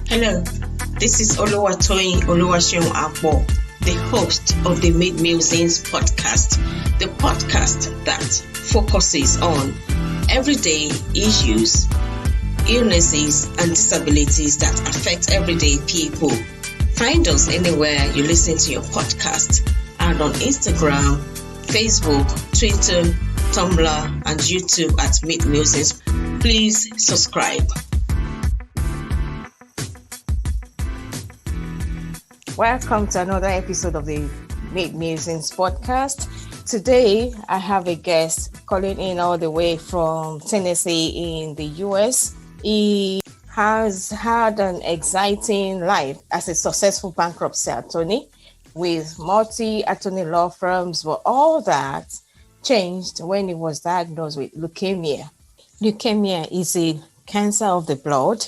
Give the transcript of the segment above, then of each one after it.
Hello, this is Oluwatoyin Oluwaseun Akpo, the host of the Made Musings podcast, the podcast that focuses on everyday issues, illnesses, and disabilities that affect everyday people. Find us anywhere you listen to your podcast and on Instagram, Facebook, Twitter, Tumblr, and YouTube at Made Musings. Please subscribe. Welcome to another episode of the Made Musings podcast. Today, I have a guest calling in all the way from Tennessee in the US. He has had an exciting life as a successful bankruptcy attorney with multi-attorney law firms, but all that changed when he was diagnosed with leukemia. Leukemia is a cancer of the blood.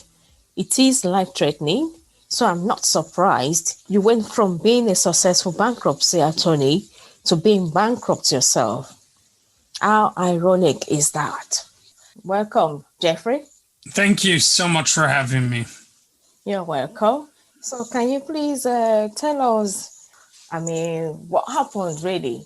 It is life-threatening. So I'm not surprised you went from being a successful bankruptcy attorney to being bankrupt yourself. How ironic is that? Welcome, Jeffrey. Thank you so much for having me. You're welcome. So can you please tell us, what happened really?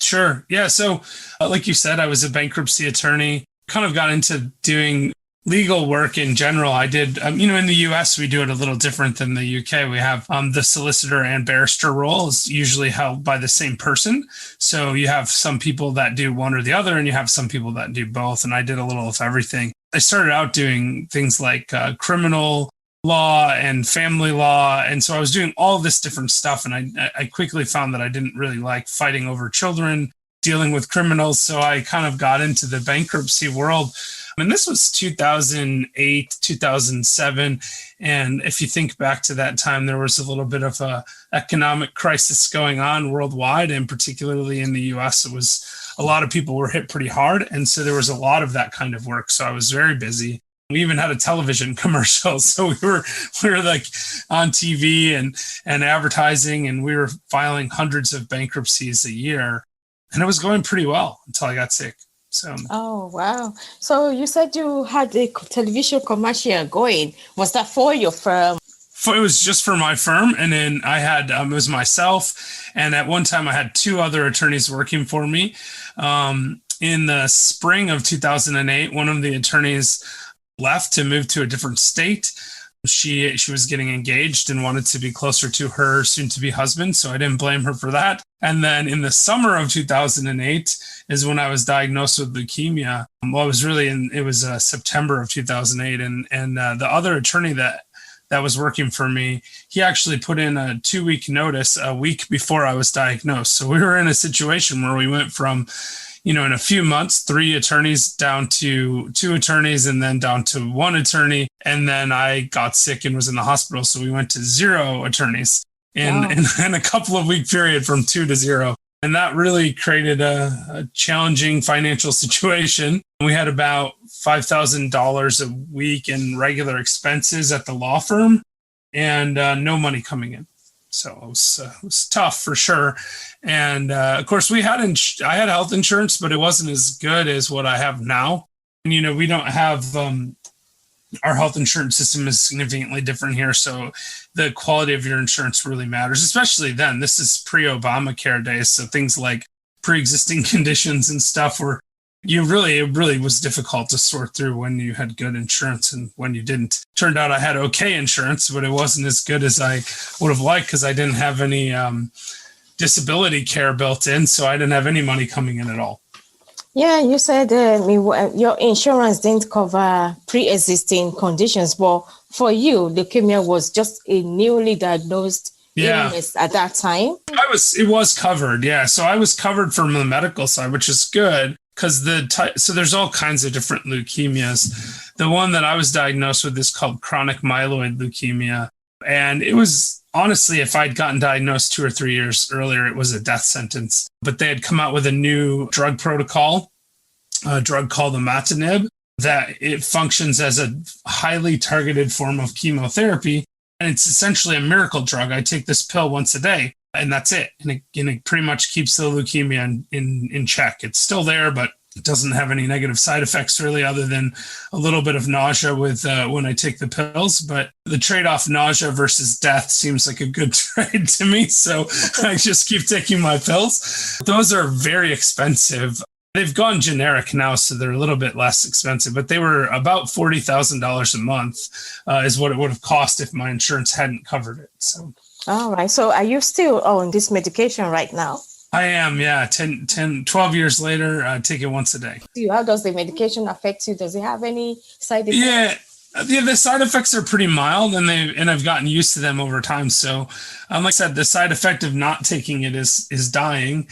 Sure. Yeah. So like you said, I was a bankruptcy attorney, kind of got into doing legal work in general. I did, in the US, we do it a little different than the UK. We have the solicitor and barrister role is usually held by the same person. So you have some people that do one or the other, and you have some people that do both. And I did a little of everything. I started out doing things like criminal law and family law. And so I was doing all this different stuff. And I quickly found that I didn't really like fighting over children, dealing with criminals. So I kind of got into the bankruptcy world. And this was 2008, 2007. And if you think back to that time, there was a little bit of a economic crisis going on worldwide, and particularly in the US, a lot of people were hit pretty hard. And so there was a lot of that kind of work. So I was very busy. We even had a television commercial. So we were like on TV and advertising, and we were filing hundreds of bankruptcies a year. And it was going pretty well until I got sick. So. Oh, wow. So you said you had a television commercial going. Was that for your firm? It was just for my firm. And then I had, it was myself. And at one time I had two other attorneys working for me. In the spring of 2008, one of the attorneys left to move to a different state. She was getting engaged and wanted to be closer to her soon-to-be husband, so I didn't blame her for that. And then in the summer of 2008 is when I was diagnosed with leukemia. Well, it was September of 2008, and the other attorney that was working for me, he actually put in a 2-week notice a week before I was diagnosed. So we were in a situation where we went from, in a few months, 3 attorneys down to 2 attorneys, and then down to 1 attorney. And then I got sick and was in the hospital. So we went to 0 attorneys in a couple of week period, from 2 to 0. And that really created a challenging financial situation. We had about $5,000 a week in regular expenses at the law firm, and no money coming in. So it was tough for sure. And of course, I had health insurance, but it wasn't as good as what I have now. And, we don't have, our health insurance system is significantly different here. So the quality of your insurance really matters, especially then. This is pre-Obamacare days. So things like pre-existing conditions and stuff it really was difficult to sort through when you had good insurance and when you didn't. Turned out I had okay insurance, but it wasn't as good as I would have liked because I didn't have any disability care built in. So I didn't have any money coming in at all. Yeah, you said your insurance didn't cover pre-existing conditions, but for you, leukemia was just a newly diagnosed illness at that time? It was covered, yeah. So I was covered from the medical side, which is good. Because so there's all kinds of different leukemias. The one that I was diagnosed with is called chronic myeloid leukemia. And it was, honestly, if I'd gotten diagnosed 2 or 3 years earlier, it was a death sentence. But they had come out with a new drug protocol, a drug called imatinib, that it functions as a highly targeted form of chemotherapy. And it's essentially a miracle drug. I take this pill once a day, and that's it. And it pretty much keeps the leukemia in check. It's still there, but It doesn't have any negative side effects really, other than a little bit of nausea with when I take the pills. But the trade-off nausea versus death seems like a good trade to me. So I just keep taking my pills. Those are very expensive. They've gone generic now, so they're a little bit less expensive, but they were about $40,000 a month is what it would have cost if my insurance hadn't covered it. So. All right. So are you still on this medication right now? I am, yeah. 12 years later, I take it once a day. How does the medication affect you? Does it have any side effects? Yeah, the side effects are pretty mild, and I've gotten used to them over time. So, like I said, the side effect of not taking it is dying.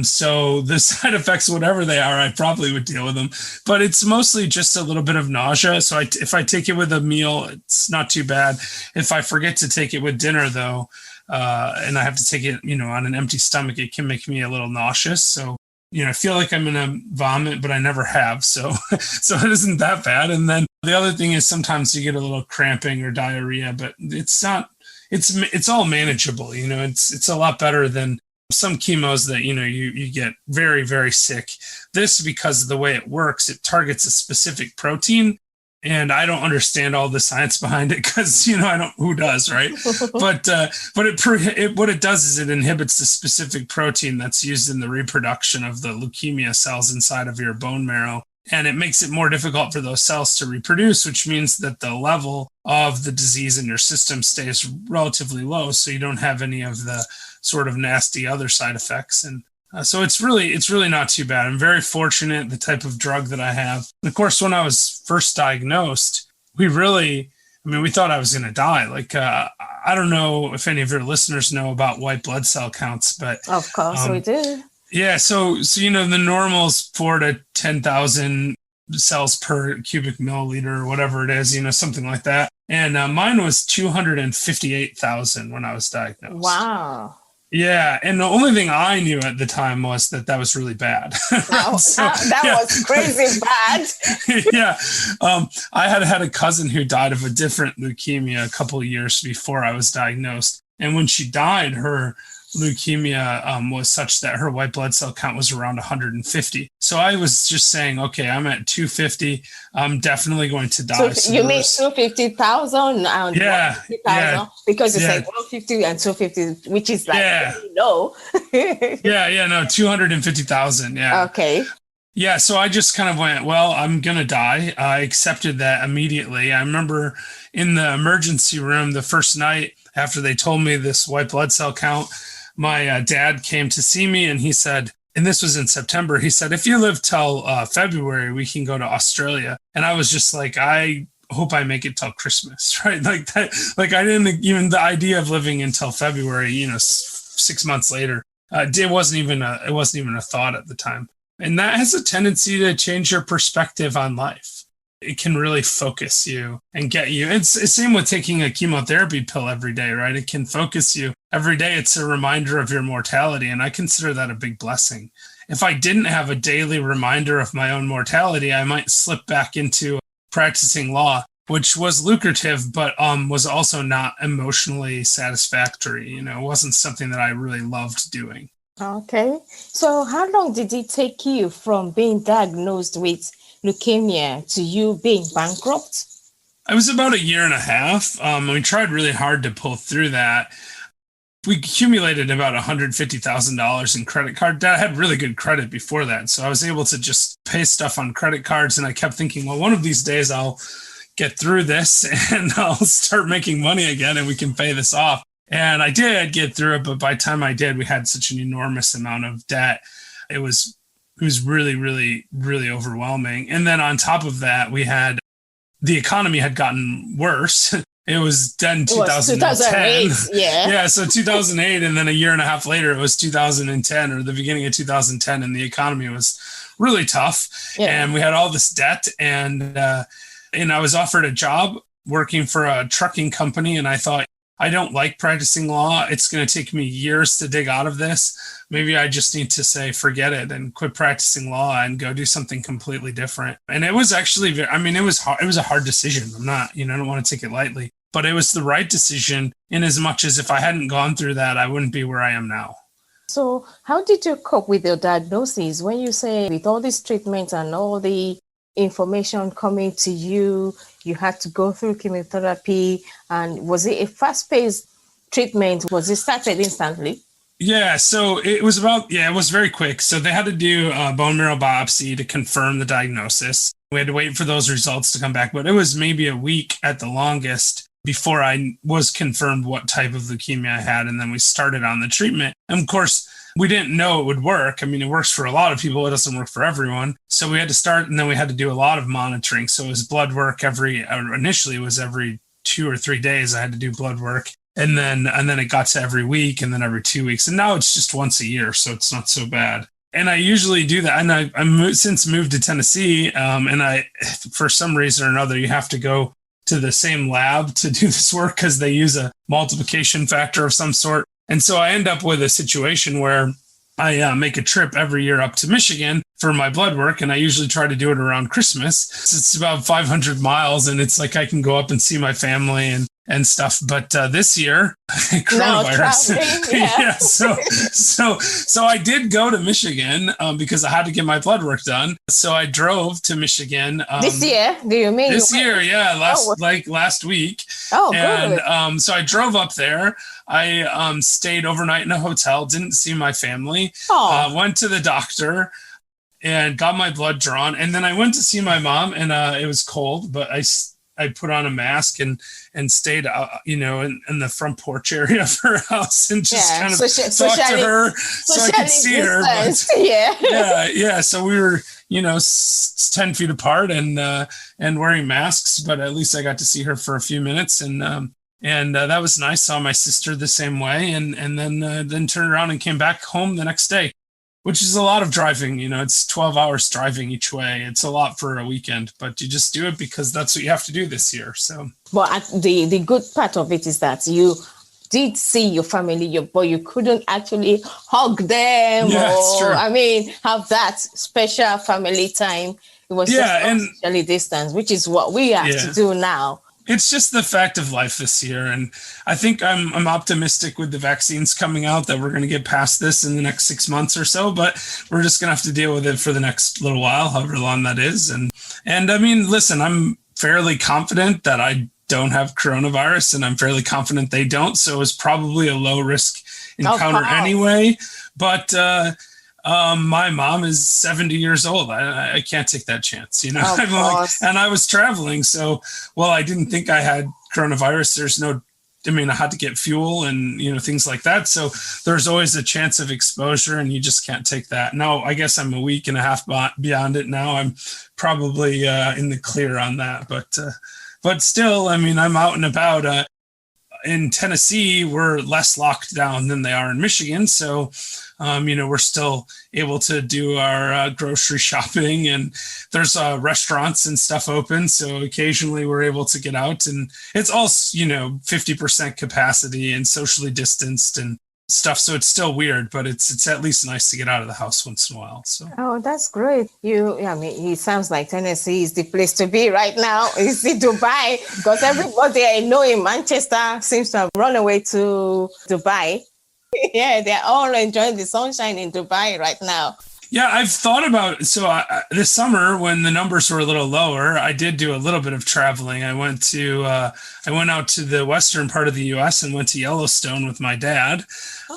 So the side effects, whatever they are, I probably would deal with them. But it's mostly just a little bit of nausea. So if I take it with a meal, it's not too bad. If I forget to take it with dinner, though, and I have to take it, on an empty stomach, it can make me a little nauseous. So, I feel like I'm going to vomit, but I never have. So it isn't that bad. And then the other thing is sometimes you get a little cramping or diarrhea, but it's not, it's all manageable. It's a lot better than some chemos that, you get very, very sick. This, because of the way it works, it targets a specific protein. And I don't understand all the science behind it because, who does, right? But what it does is it inhibits the specific protein that's used in the reproduction of the leukemia cells inside of your bone marrow. And it makes it more difficult for those cells to reproduce, which means that the level of the disease in your system stays relatively low. So you don't have any of the sort of nasty other side effects. And so it's really not too bad. I'm very fortunate, the type of drug that I have. And of course, when I was first diagnosed, we thought I was going to die. Like, I don't know if any of your listeners know about white blood cell counts, but of course we do. Yeah. So, the normal is 4 to 10,000 cells per cubic milliliter or whatever it is, something like that. And mine was 258,000 when I was diagnosed. Wow. Yeah, and the only thing I knew at the time was that was really bad. That was crazy bad. Yeah, I had a cousin who died of a different leukemia a couple of years before I was diagnosed, and when she died, her leukemia was such that her white blood cell count was around 150. So I was just saying, okay, I'm at 250. I'm definitely going to die. So you made 250,000 and yeah, 150,000 because you said 150 and 250, which is like low. No, 250,000. Yeah. Okay. Yeah, so I just kind of went, well, I'm going to die. I accepted that immediately. I remember in the emergency room the first night after they told me this white blood cell count, my dad came to see me and he said, and this was in September, he said, if you live till February, we can go to Australia. And I was just like, I hope I make it till Christmas, right? Like that, like I didn't even, the idea of living until February, 6 months later, it wasn't even a thought at the time. And that has a tendency to change your perspective on life. It can really focus you and get you. It's the same with taking a chemotherapy pill every day, right? It can focus you. Every day it's a reminder of your mortality, and I consider that a big blessing. If I didn't have a daily reminder of my own mortality, I might slip back into practicing law, which was lucrative, but was also not emotionally satisfactory. It wasn't something that I really loved doing. Okay. So how long did it take you from being diagnosed with leukemia to you being bankrupt? It was about 1.5 years. We tried really hard to pull through that. We accumulated about $150,000 in credit card debt. I had really good credit before that. So I was able to just pay stuff on credit cards. And I kept thinking, well, one of these days I'll get through this and I'll start making money again and we can pay this off. And I did get through it, but by the time I did, we had such an enormous amount of debt. It was really, really, really overwhelming. And then on top of that, the economy had gotten worse. It was then 2010. Yeah, so 2008, and then 1.5 years later, it was 2010 or the beginning of 2010, and the economy was really tough. Yeah. And we had all this debt, and I was offered a job working for a trucking company, and I thought, I don't like practicing law. It's going to take me years to dig out of this. Maybe I just need to say, forget it and quit practicing law and go do something completely different. And it was actually, it was hard. It was a hard decision. I don't want to take it lightly, but it was the right decision in as much as if I hadn't gone through that, I wouldn't be where I am now. So how did you cope with your diagnosis when you say with all these treatments and all the information coming to you, you had to go through chemotherapy, and was it a fast-paced treatment? Was it started instantly? Yeah, so it was very quick. So they had to do a bone marrow biopsy to confirm the diagnosis. We had to wait for those results to come back, but it was maybe a week at the longest before I was confirmed what type of leukemia I had. And then we started on the treatment. And of course, we didn't know it would work. I mean, it works for a lot of people. It doesn't work for everyone. So we had to start, and then we had to do a lot of monitoring. So it was blood work initially it was every 2 or 3 days I had to do blood work. And then it got to every week, and then every 2 weeks. And now it's just once a year. So it's not so bad. And I usually do that. And I since moved to Tennessee, and for some reason or another, you have to go to the same lab to do this work because they use a multiplication factor of some sort. And so I end up with a situation where I make a trip every year up to Michigan for my blood work, and I usually try to do it around Christmas. It's about 500 miles, and it's like I can go up and see my family and stuff. But this year, coronavirus. Yeah. So I did go to Michigan because I had to get my blood work done. So I drove to Michigan. This year? Do you mean this year? Yeah, last week. Oh, and, good. So I drove up there. I stayed overnight in a hotel. Didn't see my family. Went to the doctor and got my blood drawn. And then I went to see my mom, and it was cold, but I put on a mask and stayed, in the front porch area of her house and just kind of talked to her so I could see her. But, yeah. So we were, 10 feet apart and wearing masks, but at least I got to see her for a few minutes, and that was nice. Saw my sister the same way, and then turned around and came back home the next day, which is a lot of driving. It's 12 hours driving each way. It's a lot for a weekend, but you just do it because that's what you have to do this year. So, but the good part of it is that you did see your family, but you couldn't actually hug them have that special family time. It was just socially distanced, which is what we have to do now. It's just the fact of life this year. And I think I'm optimistic with the vaccines coming out that we're going to get past this in the next 6 months or so, but we're just going to have to deal with it for the next little while, however long that is. And I mean, listen, I'm fairly confident that I don't have coronavirus, and I'm fairly confident they don't. So it's probably a low risk encounter anyway. But, my mom is 70 years old. I can't take that chance, and I was traveling. So, I didn't think I had coronavirus. I had to get fuel and, things like that. So there's always a chance of exposure, and you just can't take that. Now, I guess I'm a week and a half beyond it now. I'm probably in the clear on that. But still, I'm out and about. In Tennessee, we're less locked down than they are in Michigan. So, we're still able to do our grocery shopping, and there's restaurants and stuff open. So occasionally we're able to get out, and it's all, 50% capacity and socially distanced and stuff. So it's still weird, but it's at least nice to get out of the house once in a while. So. Oh, that's great. It sounds like Tennessee is the place to be right now. Is it Dubai? Because everybody I know in Manchester seems to have run away to Dubai. Yeah, they're all enjoying the sunshine in Dubai right now. Yeah, I've thought about this summer when the numbers were a little lower. I did do a little bit of traveling. I went out to the western part of the U.S. and went to Yellowstone with my dad,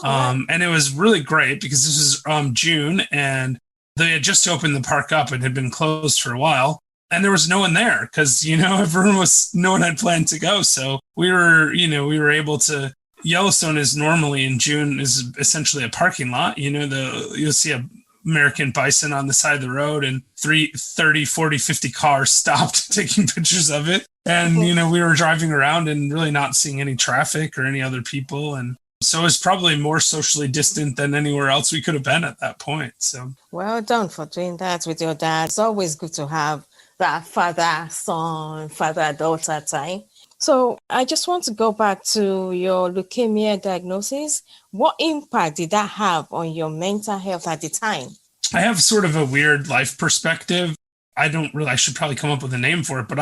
and it was really great because this was June, and they had just opened the park up. It had been closed for a while, and there was no one there because no one had planned to go. So we were able to. Yellowstone is normally in June is essentially a parking lot. You'll see a American bison on the side of the road, and 30, 40, 50 cars stopped taking pictures of it. And, we were driving around and really not seeing any traffic or any other people. And so it was probably more socially distant than anywhere else we could have been at that point. So well done for doing that with your dad. It's always good to have that father-son, father-daughter time. So I just want to go back to your leukemia diagnosis. What impact did that have on your mental health at the time? I have sort of a weird life perspective. I should probably come up with a name for it, but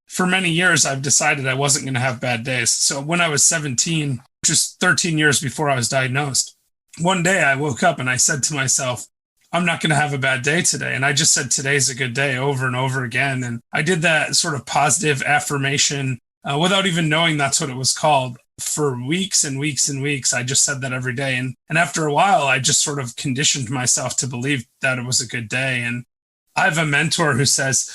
for many years, I've decided I wasn't going to have bad days. So when I was 17, just 13 years before I was diagnosed, one day I woke up and I said to myself, I'm not going to have a bad day today. And I just said, today's a good day over and over again. And I did that sort of positive affirmation without even knowing that's what it was called for weeks and weeks and weeks. I just said that every day. And after a while, I just sort of conditioned myself to believe that it was a good day. And I have a mentor who says,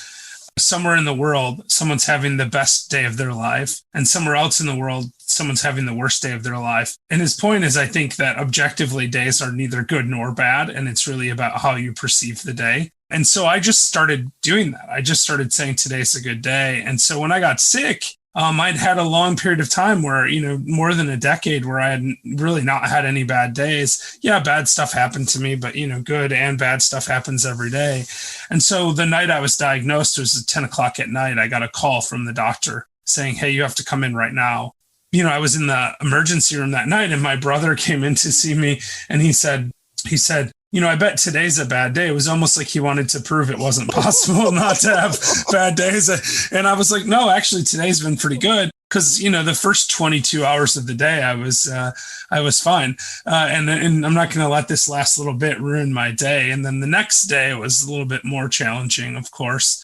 somewhere in the world, someone's having the best day of their life, and somewhere else in the world, someone's having the worst day of their life. And his point is, I think that objectively days are neither good nor bad, and it's really about how you perceive the day. And so I just started doing that. I just started saying today's a good day. And so when I got sick, I'd had a long period of time where, more than a decade where I had really not had any bad days. Yeah, bad stuff happened to me, but, good and bad stuff happens every day. And so the night I was diagnosed, it was at 10 o'clock at night. I got a call from the doctor saying, hey, you have to come in right now. I was in the emergency room that night, and my brother came in to see me, and he said, I bet today's a bad day. It was almost like he wanted to prove it wasn't possible not to have bad days. And I was like, no, actually, today's been pretty good. Because, the first 22 hours of the day, I was fine. And I'm not going to let this last little bit ruin my day. And then the next day, it was a little bit more challenging, of course.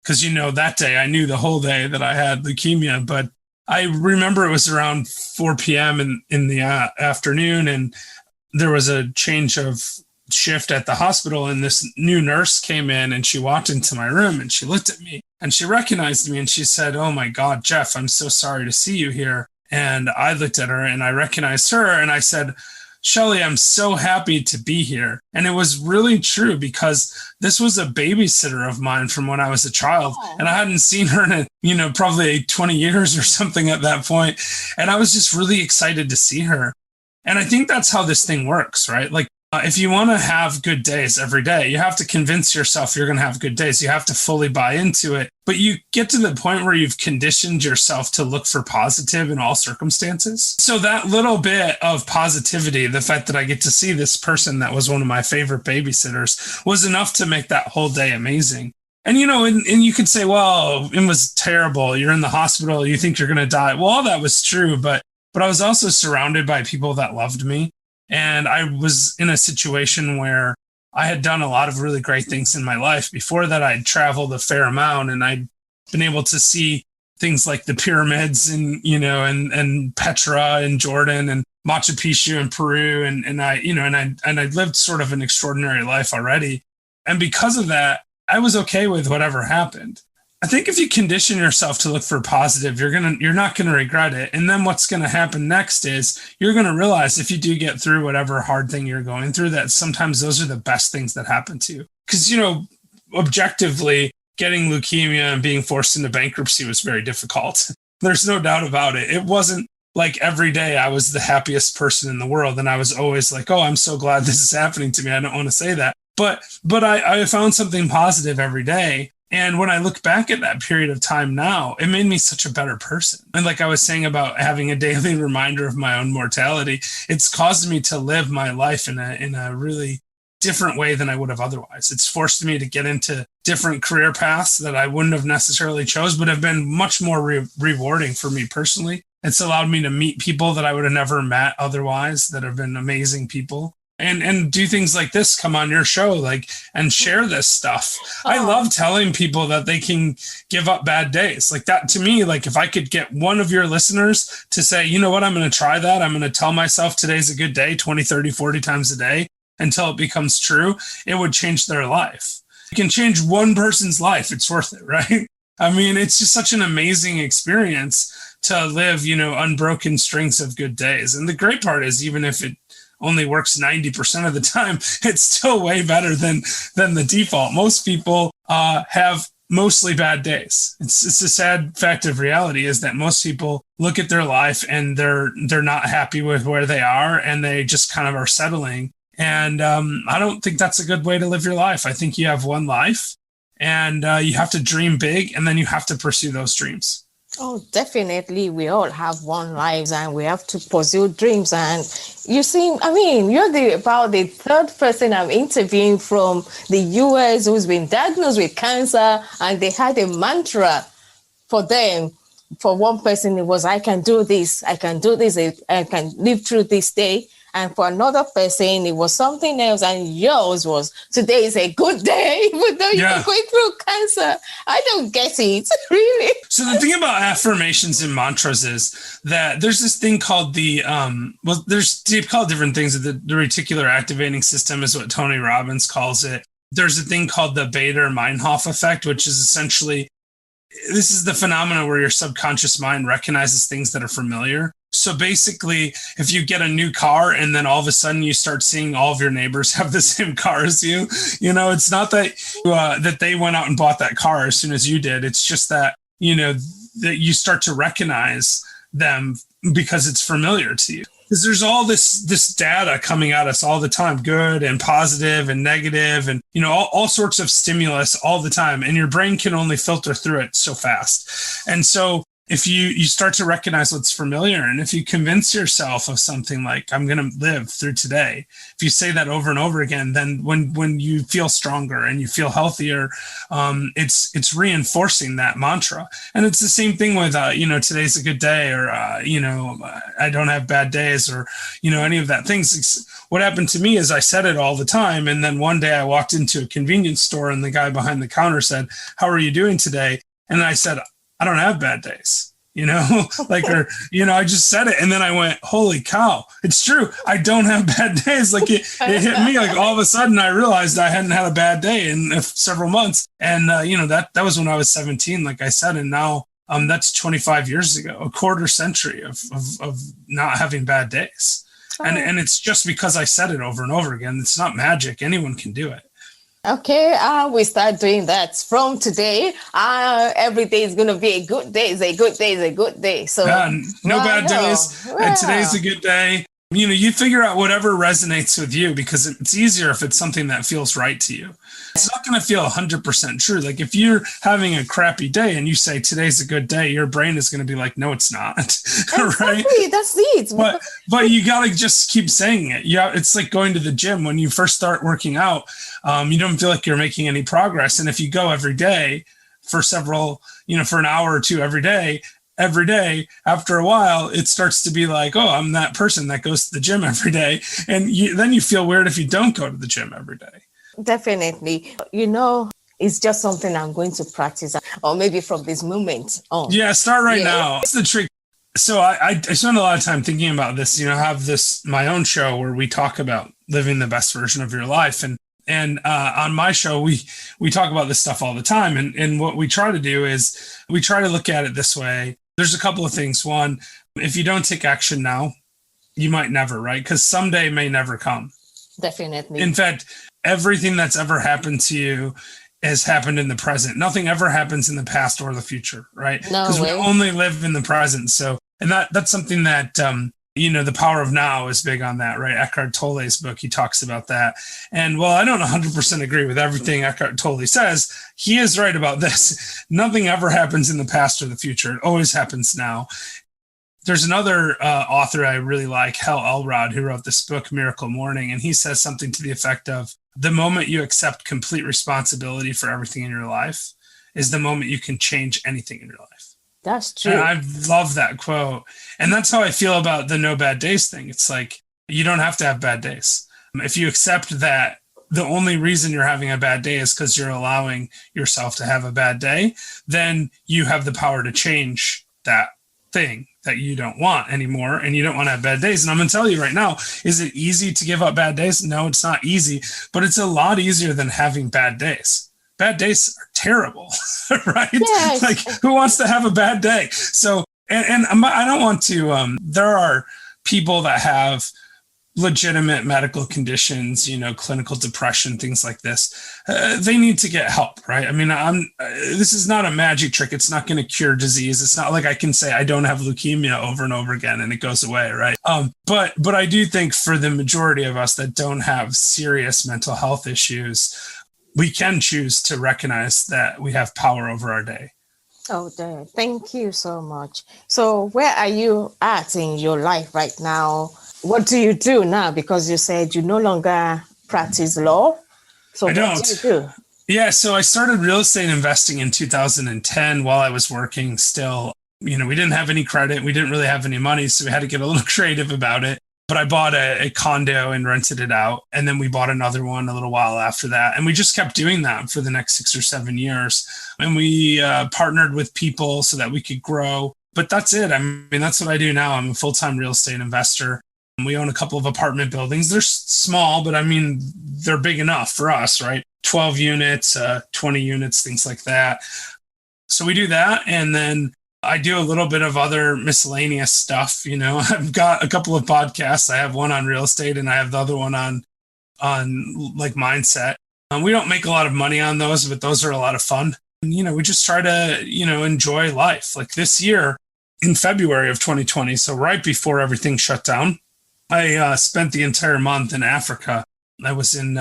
Because, that day, I knew the whole day that I had leukemia. But I remember it was around 4 p.m. in the afternoon, and there was a change of shift at the hospital, and this new nurse came in, and she walked into my room, and she looked at me, and she recognized me, and she said, oh my God, Jeff, I'm so sorry to see you here. And I looked at her, and I recognized her, and I said, Shelly, I'm so happy to be here. And it was really true, because this was a babysitter of mine from when I was a child. Oh. And I hadn't seen her in, probably 20 years or something at that point. And I was just really excited to see her. And I think that's how this thing works, right? Like, if you want to have good days every day, you have to convince yourself you're going to have good days. You have to fully buy into it. But you get to the point where you've conditioned yourself to look for positive in all circumstances. So that little bit of positivity, the fact that I get to see this person that was one of my favorite babysitters, was enough to make that whole day amazing. And, and you could say, well, it was terrible. You're in the hospital. You think you're going to die. Well, all that was true. But I was also surrounded by people that loved me. And I was in a situation where I had done a lot of really great things in my life. Before that, I'd traveled a fair amount, and I'd been able to see things like the pyramids and Petra in Jordan and Machu Picchu in Peru. And I'd lived sort of an extraordinary life already. And because of that, I was okay with whatever happened. I think if you condition yourself to look for positive, you're not going to regret it. And then what's going to happen next is you're going to realize, if you do get through whatever hard thing you're going through, that sometimes those are the best things that happen to you. Because, objectively, getting leukemia and being forced into bankruptcy was very difficult. There's no doubt about it. It wasn't like every day I was the happiest person in the world. And I was always like, oh, I'm so glad this is happening to me. I don't want to say that. But I found something positive every day. And when I look back at that period of time now, it made me such a better person. And like I was saying about having a daily reminder of my own mortality, it's caused me to live my life in a really different way than I would have otherwise. It's forced me to get into different career paths that I wouldn't have necessarily chose, but have been much more rewarding for me personally. It's allowed me to meet people that I would have never met otherwise, that have been amazing people. And do things like this, come on your show, and share this stuff. Oh. I love telling people that they can give up bad days. Like that, to me, if I could get one of your listeners to say, you know what, I'm going to try that. I'm going to tell myself today's a good day, 20, 30, 40 times a day until it becomes true. It would change their life. You can change one person's life. It's worth it, right? I mean, it's just such an amazing experience to live, unbroken strings of good days. And the great part is, even if it only works 90% of the time, it's still way better than the default. Most people have mostly bad days. It's a sad fact of reality, is that most people look at their life and they're not happy with where they are, and they just kind of are settling. And I don't think that's a good way to live your life. I think you have one life, and you have to dream big, and then you have to pursue those dreams. Oh, definitely. We all have one lives, and we have to pursue dreams. And you're about the third person I'm interviewing from the US who's been diagnosed with cancer, and they had a mantra for them. For one person, it was, I can do this, I can live through this day. And for another person, it was something else. And yours was, today is a good day, even though you're going through cancer. I don't get it, really. So the thing about affirmations and mantras is that there's this thing called they call it different things. The reticular activating system is what Tony Robbins calls it. There's a thing called the Bader-Meinhof effect, which is essentially, this is the phenomenon where your subconscious mind recognizes things that are familiar. So basically, if you get a new car and then all of a sudden you start seeing all of your neighbors have the same car as you, it's not that that they went out and bought that car as soon as you did. It's just that, that you start to recognize them because it's familiar to you. Because there's all this data coming at us all the time, good and positive and negative and, all sorts of stimulus all the time. And your brain can only filter through it so fast. And so if you start to recognize what's familiar, and if you convince yourself of something like, I'm going to live through today, if you say that over and over again, then when you feel stronger and you feel healthier, it's reinforcing that mantra. And it's the same thing with, today's a good day, or, I don't have bad days, or, any of that things. What happened to me is I said it all the time. And then one day I walked into a convenience store and the guy behind the counter said, how are you doing today? And I said, I don't have bad days, I just said it. And then I went, holy cow, it's true. I don't have bad days. Like it hit me, like all of a sudden I realized I hadn't had a bad day in several months. And, that was when I was 17, like I said, and now that's 25 years ago, a quarter century of not having bad days. Oh. And it's just because I said it over and over again. It's not magic. Anyone can do it. Okay, we start doing that from today. Every day is going to be a good day. It's a good day. It's a good day. So no bad days. Wow. And today's a good day. You figure out whatever resonates with you, because it's easier if it's something that feels right to you. It's not going to feel 100% true. Like if you're having a crappy day and you say today's a good day, your brain is going to be like, no, it's not. Exactly. Right? That's it. But you got to just keep saying it. It's like going to the gym. When you first start working out, you don't feel like you're making any progress. And if you go every day for for an hour or two every day, after a while, it starts to be like, oh, I'm that person that goes to the gym every day. And then you feel weird if you don't go to the gym every day. Definitely. It's just something I'm going to practice, or maybe from this moment on. Yeah, start right now. That's the trick. So I spend a lot of time thinking about this, have my own show where we talk about living the best version of your life. And on my show, we talk about this stuff all the time. And what we try to do is we try to look at it this way. There's a couple of things. One, if you don't take action now, you might never, right? Because someday may never come. Definitely. In fact, everything that's ever happened to you has happened in the present. Nothing ever happens in the past or the future, right? Because we only live in the present. So, and that's something that, The Power of Now is big on that, right? Eckhart Tolle's book, he talks about that. And while I don't 100% agree with everything Eckhart Tolle says, he is right about this. Nothing ever happens in the past or the future. It always happens now. There's another author I really like, Hal Elrod, who wrote this book, Miracle Morning, and he says something to the effect of, the moment you accept complete responsibility for everything in your life is the moment you can change anything in your life. That's true. And I love that quote. And that's how I feel about the no bad days thing. It's like, you don't have to have bad days. If you accept that the only reason you're having a bad day is because you're allowing yourself to have a bad day, then you have the power to change that thing that you don't want anymore, and you don't want to have bad days. And I'm going to tell you right now, is it easy to give up bad days? No, it's not easy, but it's a lot easier than having bad days. Bad days are terrible, right? Yes. Like, who wants to have a bad day? So, and I don't want to, there are people that have legitimate medical conditions, clinical depression, things like this. They need to get help, right? I mean, this is not a magic trick. It's not going to cure disease. It's not like I can say I don't have leukemia over and over again and it goes away, right? But I do think for the majority of us that don't have serious mental health issues, we can choose to recognize that we have power over our day. Oh, dear. Thank you so much. So where are you at in your life right now? What do you do now? Because you said you no longer practice law. So what do you do? Yeah, so I started real estate investing in 2010 while I was working still. We didn't have any credit. We didn't really have any money, so we had to get a little creative about it. But I bought a condo and rented it out. And then we bought another one a little while after that. And we just kept doing that for the next 6 or 7 years. And we partnered with people so that we could grow. But that's it. I mean, that's what I do now. I'm a full-time real estate investor. We own a couple of apartment buildings. They're small, but I mean, they're big enough for us, right? 12 units, 20 units, things like that. So we do that. And then I do a little bit of other miscellaneous stuff. I've got a couple of podcasts. I have one on real estate and I have the other one on like mindset. We don't make a lot of money on those, but those are a lot of fun. And, we just try to, enjoy life. Like this year in February of 2020, so right before everything shut down, I spent the entire month in Africa. I was in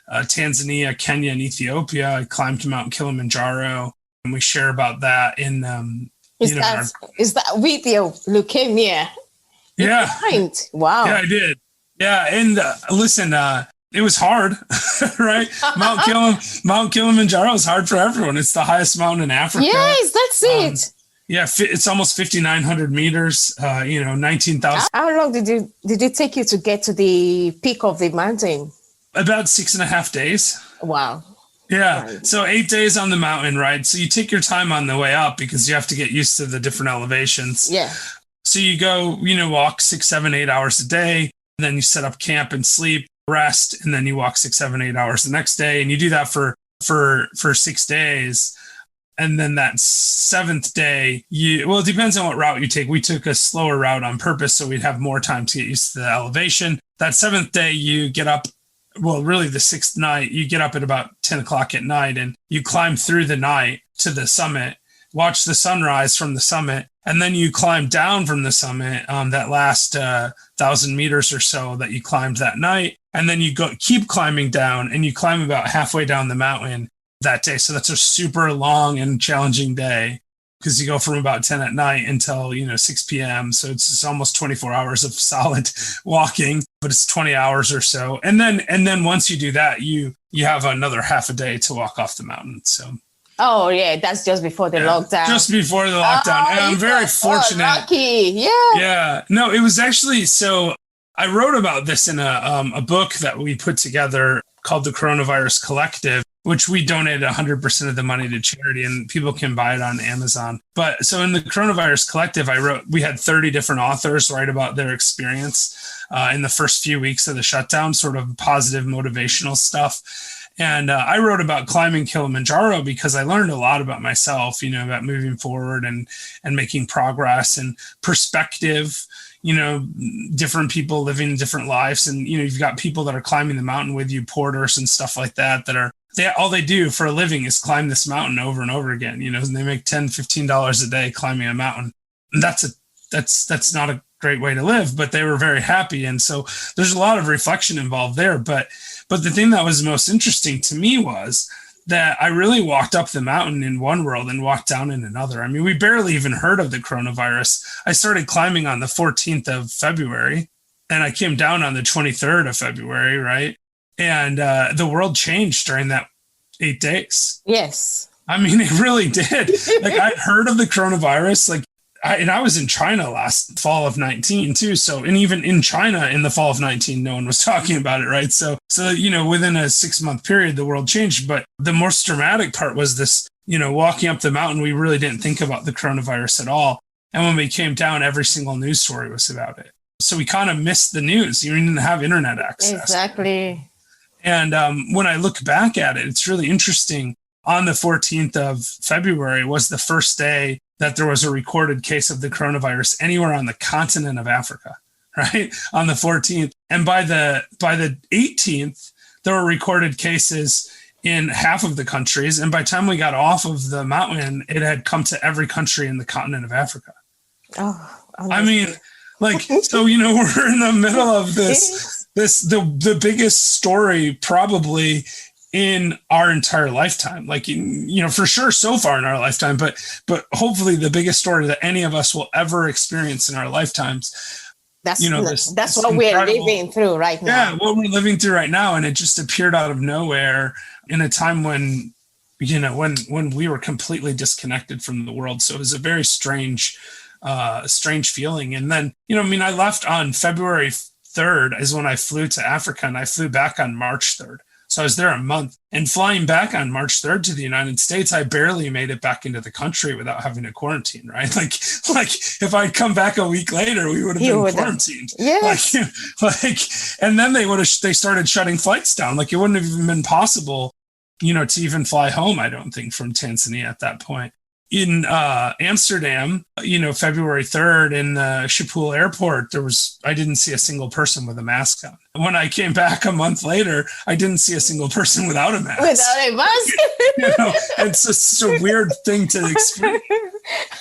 Tanzania, Kenya, and Ethiopia. I climbed Mount Kilimanjaro, and we share about that in is that with your leukemia? Yeah. Wow. Yeah, I did. Yeah. And listen, it was hard, right? Mount Kilimanjaro is hard for everyone. It's the highest mountain in Africa. Yes, that's it. Yeah. It's almost 5,900 meters, 19,000. How long did it take you to get to the peak of the mountain? About 6.5 days. Wow. Yeah. Right. So 8 days on the mountain, right? So you take your time on the way up because you have to get used to the different elevations. Yeah. So you go, walk 6, 7, 8 hours a day. And then you set up camp and sleep, rest, and then you walk 6, 7, 8 hours the next day. And you do that for 6 days. And then that 7th day, it depends on what route you take. We took a slower route on purpose so we'd have more time to get used to the elevation. That 7th day, you get up. Well, really the 6th night, you get up at about 10 o'clock at night and you climb through the night to the summit, watch the sunrise from the summit, and then you climb down from the summit that last 1,000 meters or so that you climbed that night. And then you keep climbing down and you climb about halfway down the mountain that day. So that's a super long and challenging day because you go from about 10 at night until, 6 p.m. So it's almost 24 hours of solid walking, but it's 20 hours or so. And then once you do that, you have another half a day to walk off the mountain. So. Oh yeah, that's just before the lockdown. Just before the lockdown. And I'm very fortunate. Lucky. Yeah. Yeah. No, it was actually, so I wrote about this in a book that we put together called The Coronavirus Collective, which we donated 100% of the money to charity and people can buy it on Amazon. But so in the Coronavirus Collective, we had 30 different authors write about their experience in the first few weeks of the shutdown, sort of positive motivational stuff. And I wrote about climbing Kilimanjaro because I learned a lot about myself, about moving forward and making progress and perspective, different people living different lives. And, you've got people that are climbing the mountain with you, porters and stuff like that, all they do for a living is climb this mountain over and over again, and they make $10, $15 a day climbing a mountain. And that's not a great way to live, but they were very happy. And so there's a lot of reflection involved there. But the thing that was most interesting to me was that I really walked up the mountain in one world and walked down in another. I mean, we barely even heard of the coronavirus. I started climbing on the 14th of February and I came down on the 23rd of February, right? And the world changed during that 8 days. Yes. I mean, it really did. Like I'd heard of the coronavirus, I was in China last fall of 19 too. So, and even in China in the fall of 19, no one was talking about it. Right. So, within a 6-month period, the world changed. But the most dramatic part was this, walking up the mountain, we really didn't think about the coronavirus at all. And when we came down, every single news story was about it. So we kind of missed the news. You didn't have internet access. Exactly. And when I look back at it, it's really interesting. On the 14th of February was the first day that there was a recorded case of the coronavirus anywhere on the continent of Africa, right? On the 14th. And by the 18th, there were recorded cases in half of the countries. And by the time we got off of the mountain, it had come to every country in the continent of Africa. Oh, I mean, so, we're in the middle of the biggest story probably in our entire lifetime, for sure so far in our lifetime, but hopefully the biggest story that any of us will ever experience in our lifetimes. That's what we're living through right now. Yeah, what we're living through right now. And it just appeared out of nowhere in a time when, when we were completely disconnected from the world. So it was a very strange strange feeling. And then, I left on February 3rd is when I flew to Africa, and I flew back on March 3rd. So I was there a month, and flying back on March 3rd to the United States, I barely made it back into the country without having to quarantine, right? Like if I'd come back a week later, we would have been quarantined. Yes. And then they started shutting flights down. Like it wouldn't have even been possible, to even fly home, I don't think, from Tanzania at that point. In Amsterdam, February 3rd in Schiphol airport, I didn't see a single person with a mask on. When I came back a month later, I didn't see a single person without a mask. Without a mask? It's just a weird thing to experience.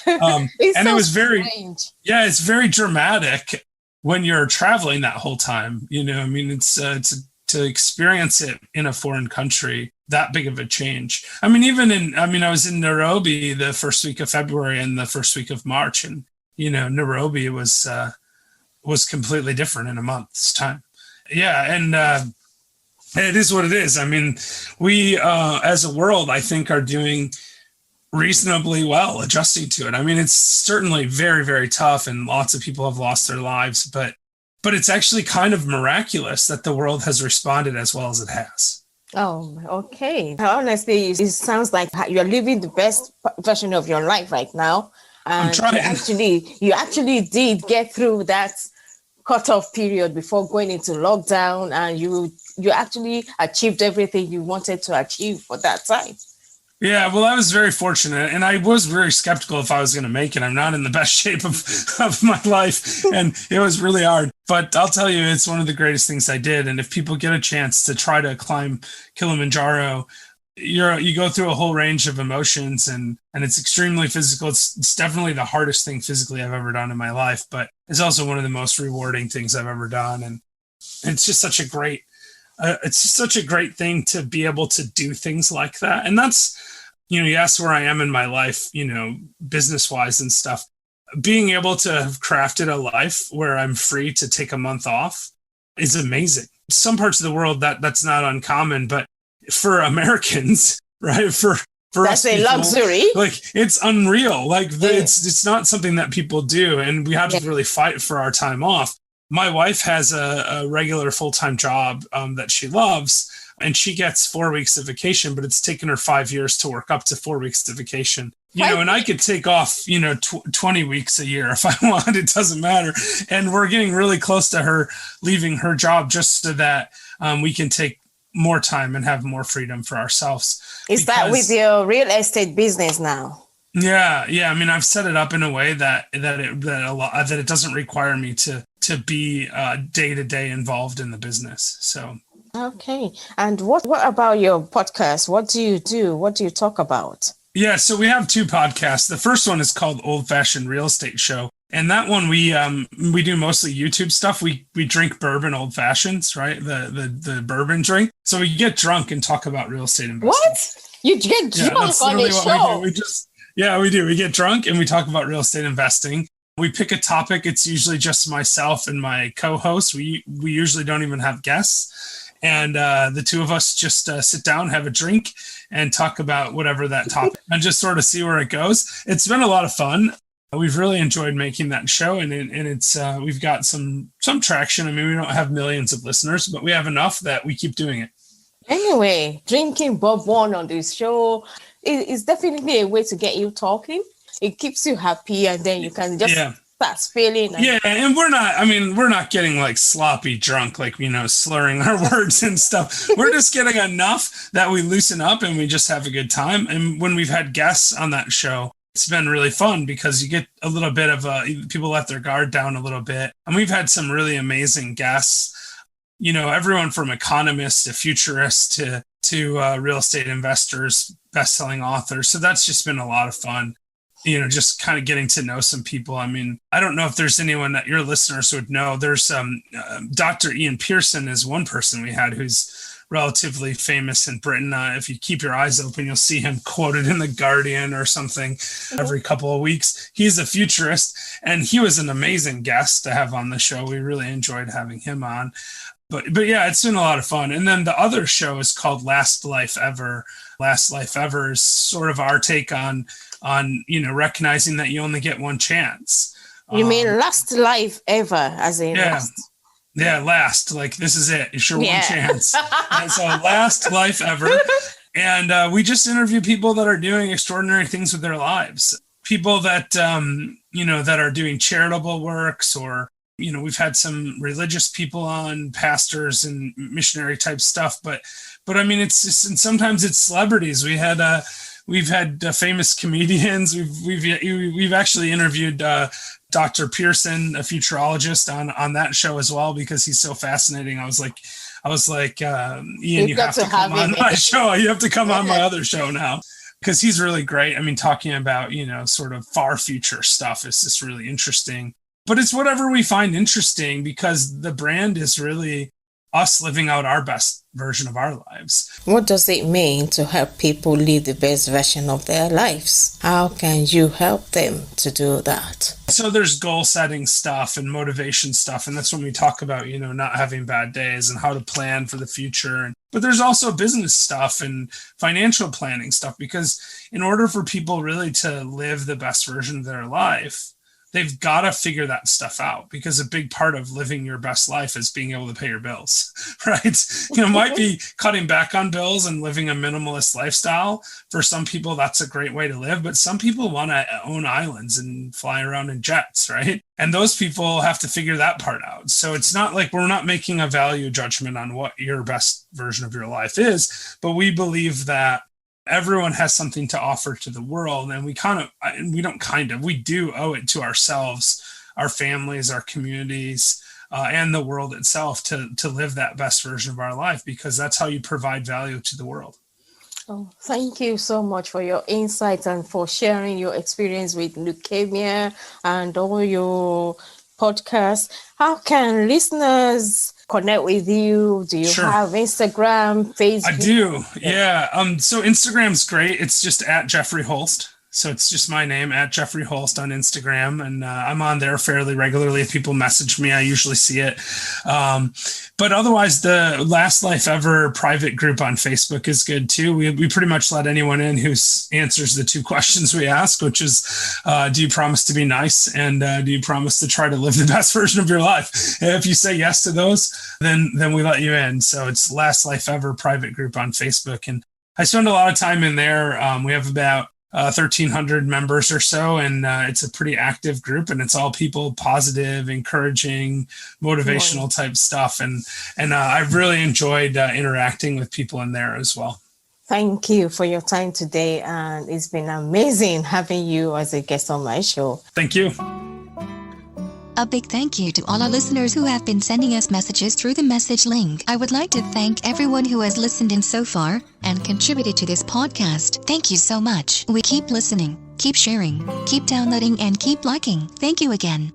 And so it was strange. It's very dramatic when you're traveling that whole time. It's to experience it in a foreign country, that big of a change. I was in Nairobi the first week of February and the first week of March, and Nairobi was completely different in a month's time. And it is what it is. We as a world, I think, are doing reasonably well adjusting to it. It's certainly very, very tough, and lots of people have lost their lives, but it's actually kind of miraculous that the world has responded as well as it has. Oh, okay. Honestly, it sounds like you're living the best version of your life right now. And I'm trying. You actually did get through that cutoff period before going into lockdown, and you actually achieved everything you wanted to achieve for that time. Yeah, well, I was very fortunate, and I was very skeptical if I was going to make it. I'm not in the best shape of my life, and it was really hard. But I'll tell you, it's one of the greatest things I did. And if people get a chance to try to climb Kilimanjaro, you go through a whole range of emotions, and it's extremely physical. It's definitely the hardest thing physically I've ever done in my life, but it's also one of the most rewarding things I've ever done. And it's just such a great thing to be able to do things like that. And that's, you asked where I am in my life, business wise and stuff. Being able to have crafted a life where I'm free to take a month off is amazing. Some parts of the world that's not uncommon, but for Americans, right? For that's a luxury. Like it's unreal. Like it's not something that people do, and we have to really fight for our time off. My wife has a regular full-time job that she loves, and she gets 4 weeks of vacation, but it's taken her 5 years to work up to 4 weeks of vacation. And I could take off, 20 weeks a year if I want. It doesn't matter. And we're getting really close to her leaving her job just so that we can take more time and have more freedom for ourselves. Is that with your real estate business now? Yeah. I've set it up in a way that it doesn't require me to be day to day involved in the business. So. Okay. And what about your podcast? What do you do? What do you talk about? Yeah, so we have two podcasts. The first one is called Old Fashioned Real Estate Show. And that one we do mostly YouTube stuff. We drink bourbon old fashions, right? The bourbon drink. So we get drunk and talk about real estate investing. What? You get drunk on the show? We do. We get drunk and we talk about real estate investing. We pick a topic. It's usually just myself and my co-host. We usually don't even have guests. And the two of us just sit down, have a drink, and talk about whatever that topic, and just sort of see where it goes. It's been a lot of fun. We've really enjoyed making that show, and it's we've got some traction. We don't have millions of listeners, but we have enough that we keep doing it. Anyway, drinking bourbon on this show is definitely a way to get you talking. It keeps you happy, and then you can just start feeling. And we're not getting like sloppy drunk, like, slurring our words and stuff. We're just getting enough that we loosen up and we just have a good time. And when we've had guests on that show, it's been really fun because you get a little bit of people let their guard down a little bit. And we've had some really amazing guests, everyone from economists to futurists to real estate investors, best-selling authors. So that's just been a lot of fun. Just kind of getting to know some people. I don't know if there's anyone that your listeners would know. There's Dr. Ian Pearson is one person we had who's relatively famous in Britain. If you keep your eyes open, you'll see him quoted in The Guardian or something every couple of weeks. He's a futurist, and he was an amazing guest to have on the show. We really enjoyed having him on. But yeah, it's been a lot of fun. And then the other show is called Last Life Ever. Last Life Ever is sort of our take on recognizing that you only get one chance. You mean last life ever, as in last? Yeah, last. Like, this is it. It's your one chance. And so last life ever. And we just interview people that are doing extraordinary things with their lives. People that, that are doing charitable works, or, we've had some religious people on, pastors and missionary type stuff. But I mean, it's just, and sometimes it's celebrities. We've had famous comedians. We've actually interviewed Dr. Pearson, a futurologist, on that show as well, because he's so fascinating. I was like, Ian, you have to come on my show. You have to come on my other show now, because he's really great. I mean, talking about, sort of far future stuff is just really interesting. But it's whatever we find interesting, because the brand is really us living out our best version of our lives. What does it mean to help people live the best version of their lives? How can you help them to do that? So there's goal setting stuff and motivation stuff. And that's when we talk about, not having bad days and how to plan for the future. But there's also business stuff and financial planning stuff, because in order for people really to live the best version of their life, they've got to figure that stuff out, because a big part of living your best life is being able to pay your bills, right? Might be cutting back on bills and living a minimalist lifestyle. For some people, that's a great way to live, but some people want to own islands and fly around in jets, right? And those people have to figure that part out. So it's not like we're not making a value judgment on what your best version of your life is, but we believe that everyone has something to offer to the world, and we do owe it to ourselves, our families, our communities, and the world itself to live that best version of our life, because that's how you provide value to the world. Oh, thank you so much for your insights and for sharing your experience with leukemia and all your podcasts. How can listeners connect with you? Do you have Instagram, Facebook? I do. Yeah. So Instagram's great. It's just at Jeffrey Holst. So it's just my name, at Jeffrey Holst on Instagram. And I'm on there fairly regularly. If people message me, I usually see it. But otherwise, the Last Life Ever private group on Facebook is good too. We pretty much let anyone in who answers the two questions we ask, which is, do you promise to be nice? And do you promise to try to live the best version of your life? And if you say yes to those, then we let you in. So it's Last Life Ever private group on Facebook. And I spend a lot of time in there. We have about 1,300 members or so, and it's a pretty active group, and it's all people positive, encouraging, motivational type stuff. And I've really enjoyed interacting with people in there as well. Thank you for your time today, and it's been amazing having you as a guest on my show. Thank you. A big thank you to all our listeners who have been sending us messages through the message link. I would like to thank everyone who has listened in so far and contributed to this podcast. Thank you so much. We keep listening, keep sharing, keep downloading, and keep liking. Thank you again.